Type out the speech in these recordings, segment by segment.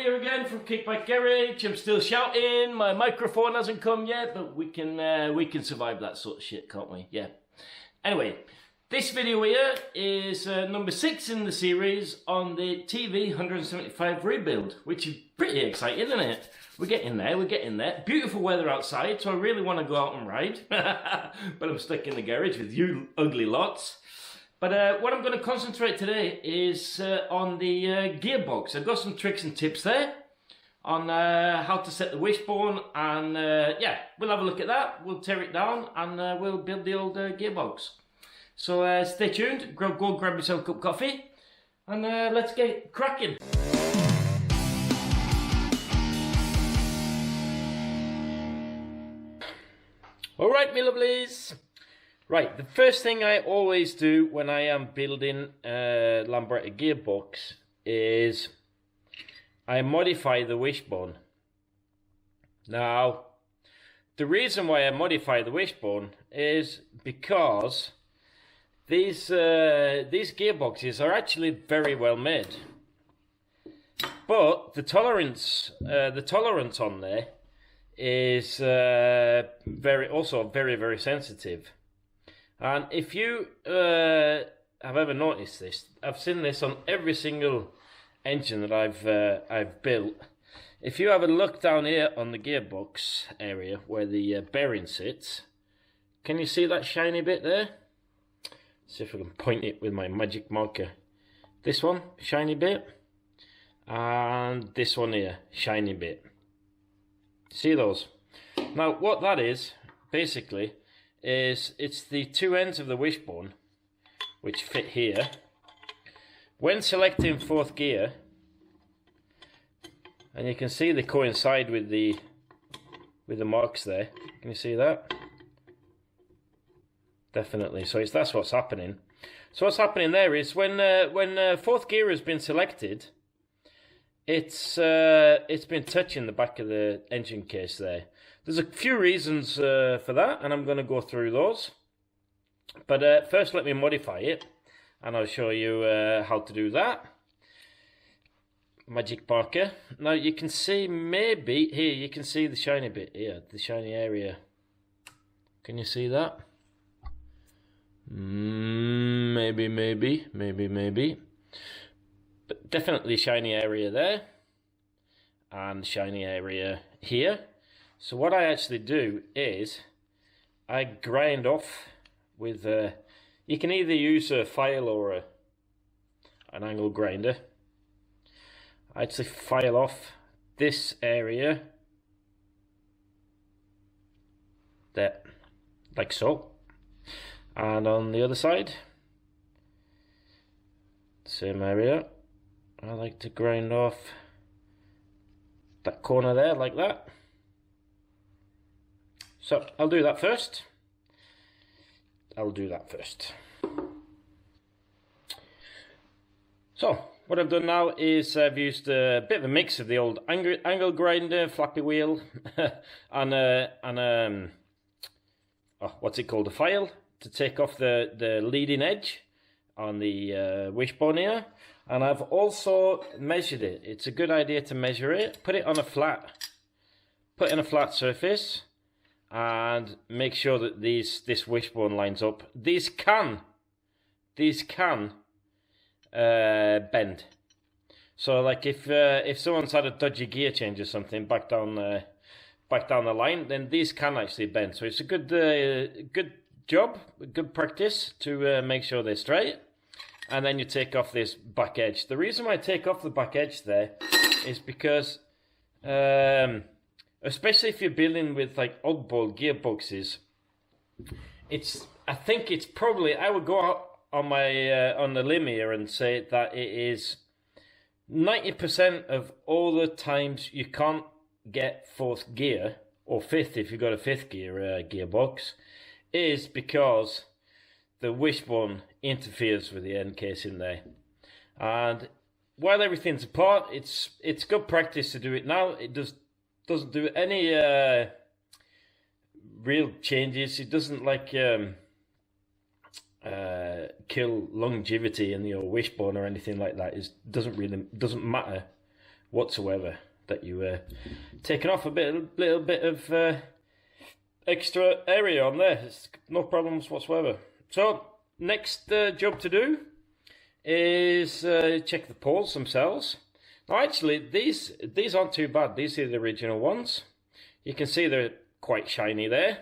here again from Kickback Garage. I'm still shouting. My microphone hasn't come yet, but we can survive that sort of shit, can't we? Yeah. Anyway, this video here is number 6 in the series on the TV 175 rebuild, which is pretty exciting, isn't it? We're getting there. Beautiful weather outside, so I really want to go out and ride. But I'm stuck in the garage with you ugly lots. But what I'm going to concentrate today is on the gearbox. I've got some tricks and tips there on how to set the wishbone, and yeah, we'll have a look at that. We'll tear it down and we'll build the old gearbox. So stay tuned, go grab yourself a cup of coffee, and let's get cracking. Alright, me lovelies. Right, the first thing I always do when I am building a Lambretta gearbox is I modify the wishbone. Now, the reason why I modify the wishbone is because these gearboxes are actually very well made, but the tolerance on there is very sensitive. And if you have ever noticed this, I've seen this on every single engine that I've built. If you have a look down here on the gearbox area where the bearing sits, can you see that shiny bit there? See if I can point it with my magic marker. This one, shiny bit, and this one here, shiny bit. See those? Now what that is, basically, is it's the two ends of the wishbone which fit here. When selecting 4th gear, and you can see they coincide with the marks there. Can you see that? Definitely. So that's what's happening. So what's happening there is when 4th gear has been selected, it's been touching the back of the engine case there. There's a few reasons for that, and I'm going to go through those. But first, let me modify it, and I'll show you how to do that. Magic marker. Now you can see maybe here. You can see the shiny bit here, the shiny area. Can you see that? Maybe. But definitely shiny area there, and shiny area here. So what I actually do is I grind off with you can either use a file or an angle grinder. I actually file off this area there, like so, and on the other side, same area. I like to grind off that corner there like that. So I'll do that first. So what I've done now is I've used a bit of a mix of the old angle grinder, flappy wheel, and what's it called, a file to take off the leading edge on the wishbone here. And I've also measured it. It's a good idea to measure it. Put it on a flat surface, and make sure that this wishbone lines up. These can bend. So like if someone's had a dodgy gear change or something back down the line, then these can actually bend. So it's a good job, good practice to make sure they're straight. And then you take off this back edge. The reason why I take off the back edge there is because especially if you're building with like oddball gearboxes, I think it's probably, I would go out on the limb here and say that it is 90% of all the times you can't get 4th gear, or 5th if you've got a 5th gear gearbox, is because the wishbone interferes with the end case in there. And while everything's apart, it's good practice to do it now. It doesn't do any real changes. It doesn't like kill longevity in your wishbone or anything like that. It doesn't matter whatsoever. That you taken off little bit of extra area on there. It's no problems whatsoever. So next job to do is check the poles themselves. Now actually these aren't too bad. These are the original ones. You can see they're quite shiny there,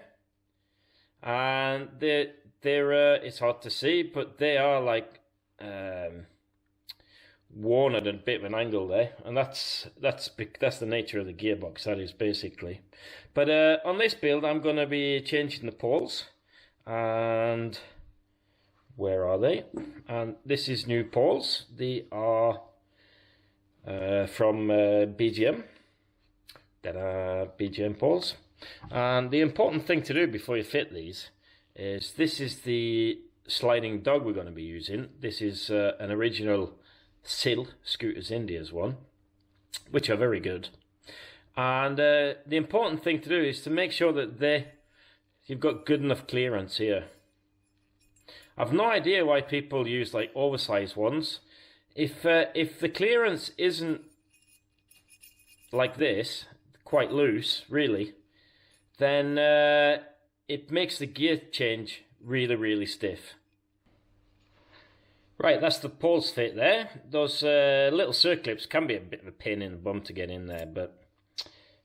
and they're it's hard to see, but they are like worn at a bit of an angle there, and that's the nature of the gearbox. That is basically. But on this build, I'm going to be changing the poles, and where are they? And this is new poles. They are from BGM. That are BGM poles. And the important thing to do before you fit these is this is the sliding dog we're going to be using. This is an original Sill Scooters India's one, which are very good. And the important thing to do is to make sure that you've got good enough clearance here. I've no idea why people use like oversized ones. If the clearance isn't like this, quite loose, really, then it makes the gear change really stiff. Right, that's the poles fit there. Those little circlips can be a bit of a pain in the bum to get in there, but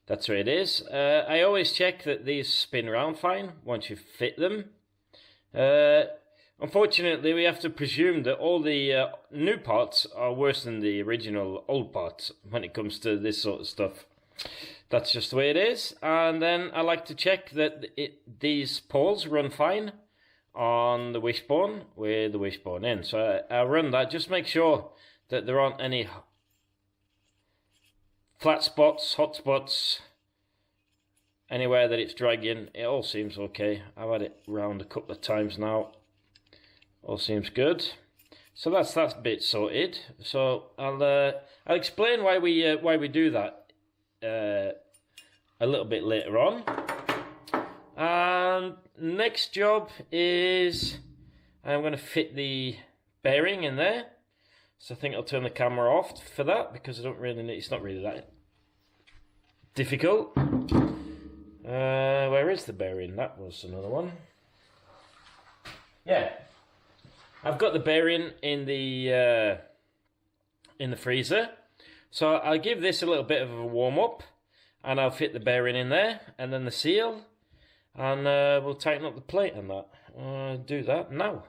that's where it is. I always check that these spin around fine once you fit them. Unfortunately, we have to presume that all the new parts are worse than the original old parts when it comes to this sort of stuff. That's just the way it is. And then I like to check that these poles run fine on the wishbone with the wishbone in. So I run that, just make sure that there aren't any flat spots, hot spots, anywhere that it's dragging. It all seems okay. I've had it round a couple of times now. All seems good. So that's that bit sorted. So I'll explain why we do that a little bit later on. And next job is I'm going to fit the bearing in there. So I think I'll turn the camera off for that because I don't really need, it's not really that difficult. Where is the bearing? That was another one. Yeah, I've got the bearing in the freezer. So I'll give this a little bit of a warm up, and I'll fit the bearing in there, and then the seal. And we'll tighten up the plate on that. Do that now.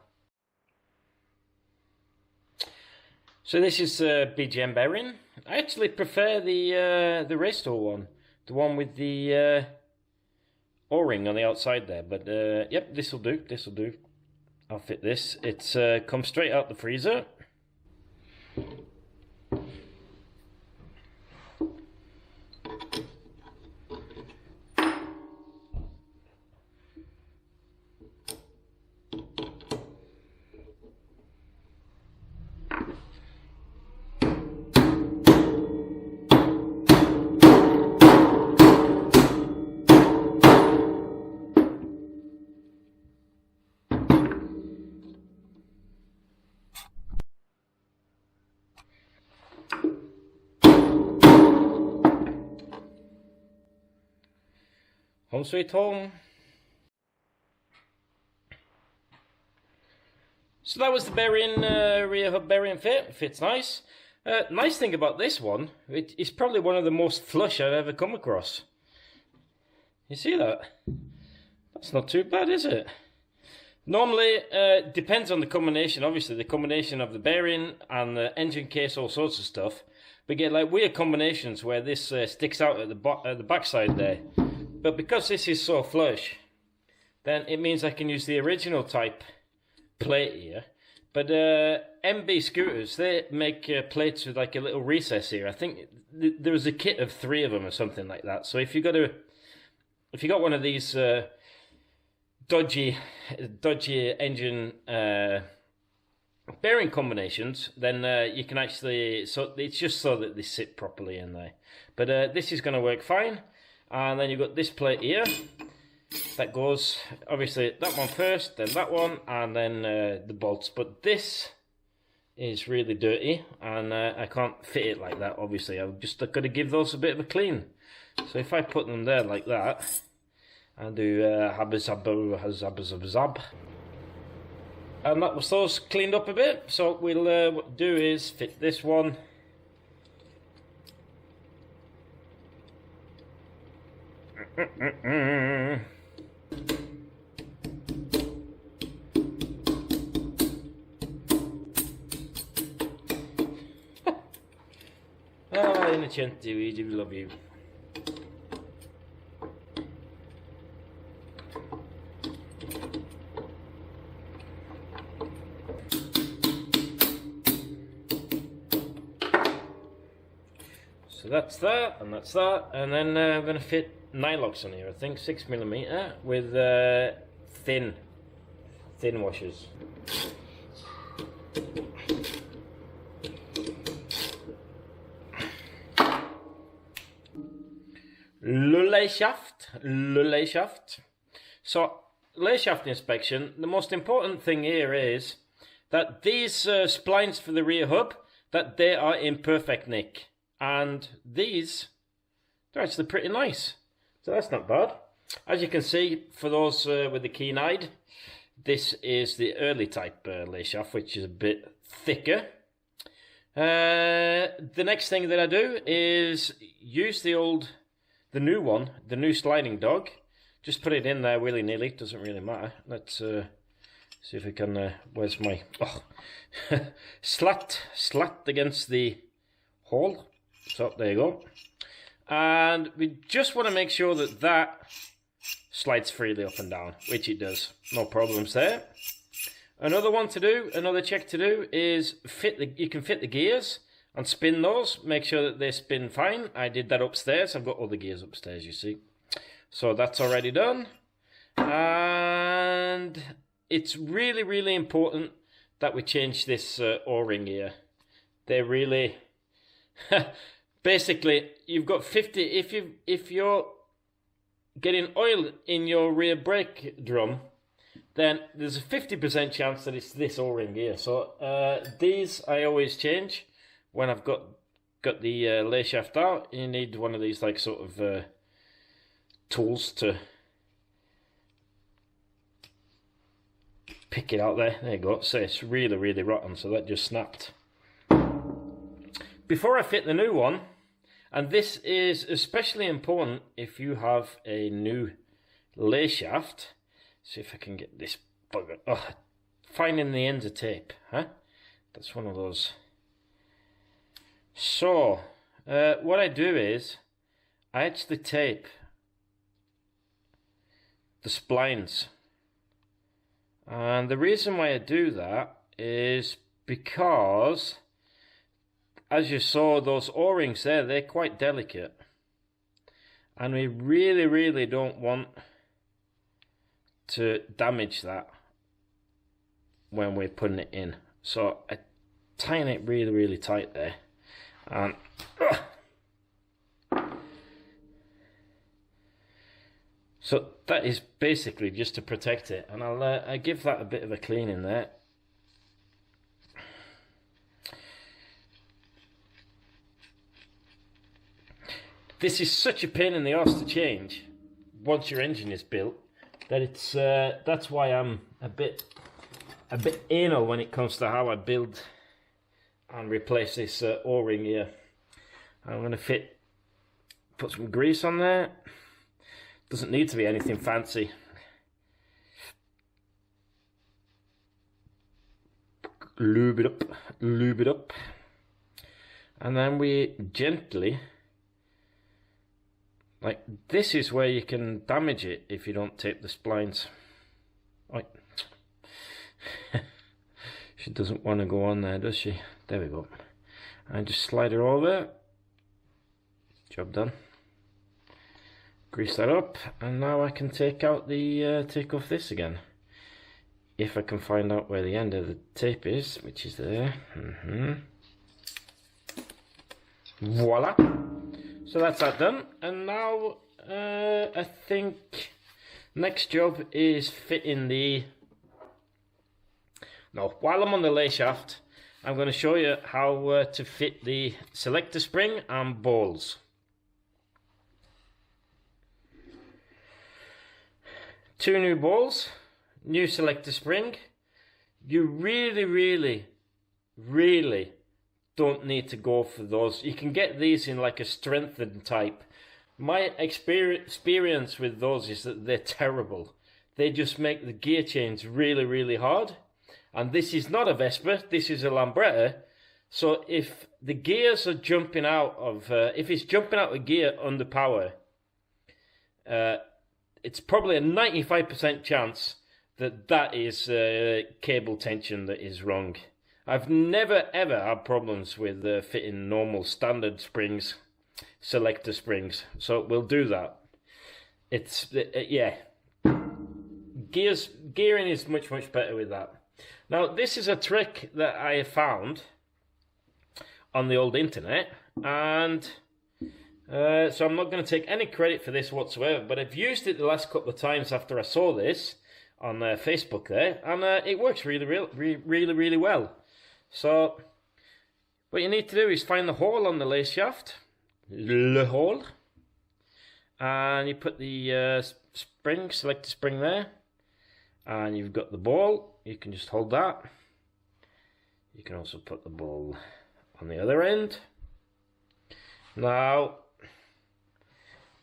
So this is BGM bearing. I actually prefer the Restore one, the one with the O-ring on the outside there. But yep, this will do. This will do. I'll fit this. It's comes straight out the freezer. Home sweet home. So that was the bearing, rear hub bearing fit. Fits nice. Nice thing about this one, it's probably one of the most flush I've ever come across. You see that? That's not too bad, is it? Normally, depends on the combination. Obviously, the combination of the bearing and the engine case, all sorts of stuff. We get like weird combinations where this sticks out at the backside there. But because this is so flush, then it means I can use the original type plate here. But MB scooters, they make plates with like a little recess here. I think there was a kit of 3 of them or something like that. So if you got one of these dodgy engine bearing combinations, then you can actually, so it's just so that they sit properly in there. But this is going to work fine. And then you've got this plate here that goes, obviously that one first, then that one, and then the bolts. But this is really dirty, and I can't fit it like that, obviously. I've just got to give those a bit of a clean. So if I put them there like that, and do habba-zabba-hazabba-zabba-zab, and that was those cleaned up a bit. So what we'll do is fit this one. Innocenti, we do love you. So that's that, and that's that, and then I'm going to fit nylox on here, I think 6mm with thin washers. Layshaft. So, Layshaft inspection, the most important thing here is that these splines for the rear hub, that they are in perfect nick. And these, they're actually pretty nice. So that's not bad. As you can see, for those with the keen-eyed, this is the early type Layshaft, which is a bit thicker. The next thing that I do is use the new one, the new sliding dog. Just put it in there willy-nilly, doesn't really matter. Let's see if we can, where's my, slat against the hole. So there you go. And we just want to make sure that that slides freely up and down, which it does. No problems there. Another check to do is you can fit the gears and spin those. Make sure that they spin fine. I did that upstairs. I've got all the gears upstairs, you see. So that's already done. And it's really, really important that we change this O-ring here. They really... Basically, you've got 50. If you're getting oil in your rear brake drum, then there's a 50% chance that it's this O-ring here. So these I always change when I've got the Layshaft out. You need one of these like sort of tools to pick it out there. There you go. So it's really, really rotten. So that just snapped. Before I fit the new one, and this is especially important if you have a new Layshaft. See if I can get this bugger. Oh, finding the ends of tape, huh? That's one of those. So, what I do is, I actually tape the splines. And the reason why I do that is because, as you saw, those O-rings there, they're quite delicate. And we really, really don't want to damage that when we're putting it in. So I tighten it really, really tight there. And so that is basically just to protect it. And I give that a bit of a clean in there. This is such a pain in the arse to change once your engine is built that it's that's why I'm a bit anal when it comes to how I build and replace this O-ring here. I'm going to put some grease on there. Doesn't need to be anything fancy. Lube it up, and then we gently. Like, this is where you can damage it if you don't tape the splines. Right. She doesn't want to go on there, does she? There we go. And just slide her over. Job done. Grease that up, and now I can take out the take off this again. If I can find out where the end of the tape is, which is there. Voila. So that's that done, and now I think next job is fitting the. No, while I'm on the Layshaft, I'm going to show you how to fit the selector spring and balls. Two new balls, new selector spring. You really don't need to go for those. You can get these in like a strengthened type. My experience with those is that they're terrible. They just make the gear change really hard. And this is not a Vespa, this is a Lambretta. So if the gears are jumping out of, if it's jumping out of gear under power, it's probably a 95% chance that that is cable tension that is wrong. I've never ever had problems with fitting normal standard springs, selector springs, so we'll do that. It's yeah, gearing is much better with that. Now this is a trick that I have found on the old internet, and so I'm not going to take any credit for this whatsoever, but I've used it the last couple of times after I saw this on Facebook there, and it works really well. So what you need to do is find the hole on the Layshaft, le hole, and you put the spring, selector spring there, and you've got the ball. You can just hold that. You can also put the ball on the other end. Now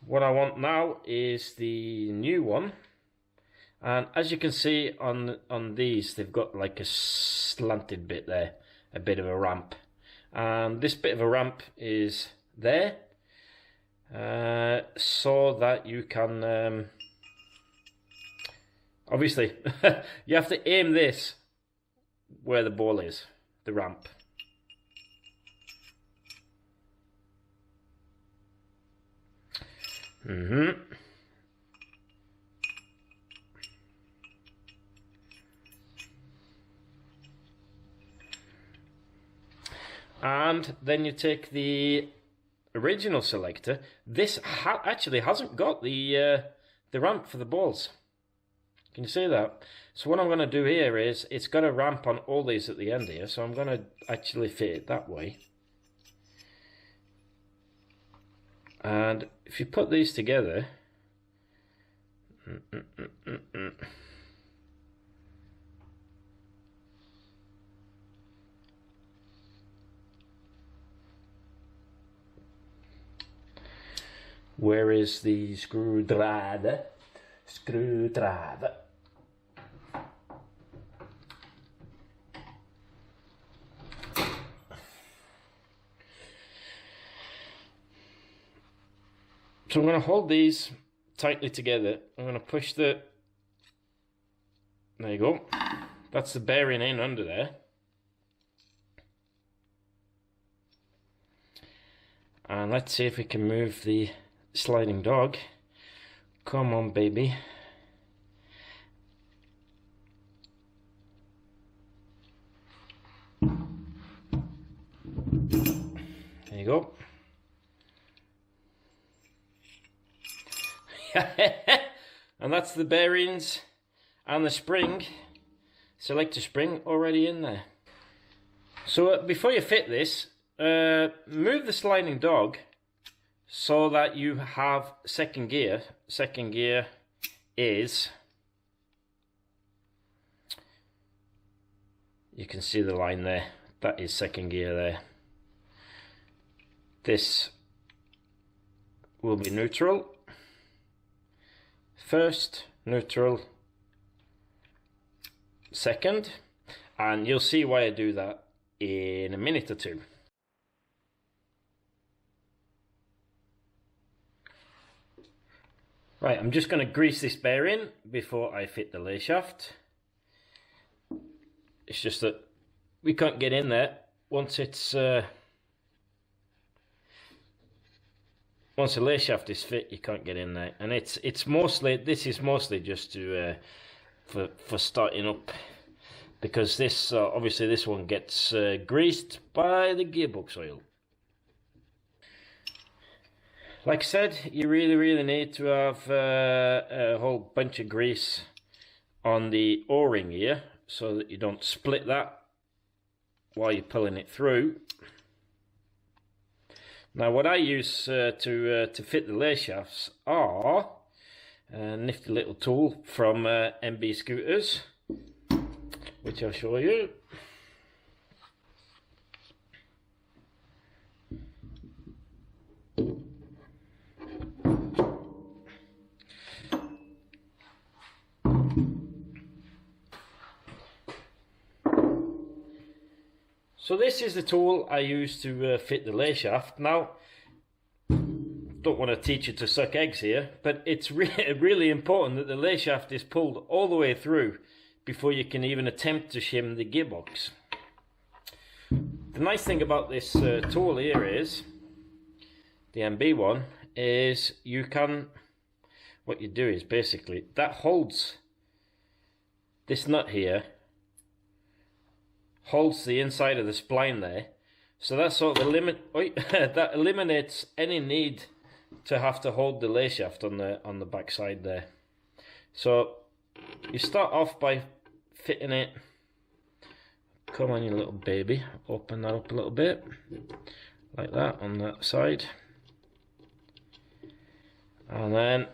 what I want now is the new one, and as you can see on these, they've got like a slanted bit there, a bit of a ramp, and this bit of a ramp is there so that you can obviously you have to aim this where the ball is, the ramp. And then you take the original selector. This actually hasn't got the ramp for the balls. Can you see that? So what I'm going to do here is, it's got a ramp on all these at the end here, so I'm going to actually fit it that way. And if you put these together, where is the screwdriver? Screwdriver. So I'm going to hold these tightly together. I'm going to push the... There you go. That's the bearing in under there. And let's see if we can move the sliding dog. Come on, baby. There you go. And that's the bearings and the spring, selector spring, already in there. So before you fit this, move the sliding dog so that you have second gear. Second gear is, you can see the line there, that is second gear there. This will be neutral. First, neutral, second, and you'll see why I do that in a minute or two. Right, I'm just going to grease this bearing before I fit the Layshaft. It's just that we can't get in there once it's once the Layshaft is fit. You can't get in there, and it's mostly, this is mostly just to for starting up, because this obviously this one gets greased by the gearbox oil. Like I said, you really need to have a whole bunch of grease on the O-ring here, so that you don't split that while you're pulling it through. Now what I use to fit the Layshafts are a nifty little tool from MB Scooters, which I'll show you. So this is the tool I use to fit the Layshaft. Now, don't want to teach you to suck eggs here, but it's really important that the Layshaft is pulled all the way through before you can even attempt to shim the gearbox. The nice thing about this tool here is, the MB one, is you can, what you do is basically, that holds this nut here, holds the inside of the spline there, so that sort of that eliminates any need to have to hold the Layshaft on the back side there. So you start off by fitting it. Come on, you little baby, open that up a little bit like that on that side, and then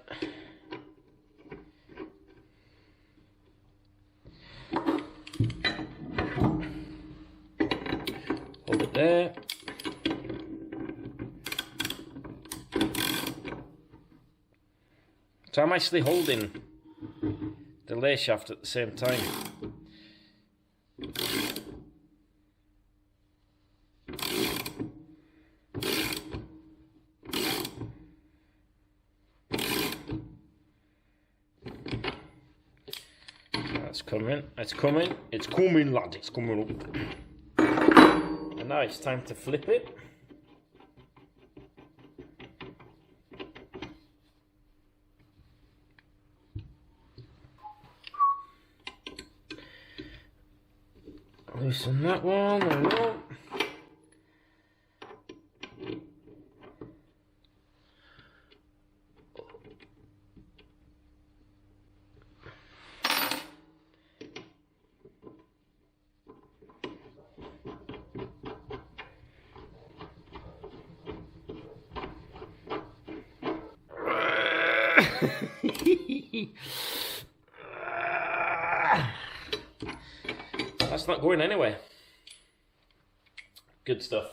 hold it there. So I'm actually holding the Layshaft at the same time. That's coming, it's coming, it's coming, lad, it's coming up. And now it's time to flip it. Loosen that one, there we go. That's not going anywhere. Good stuff.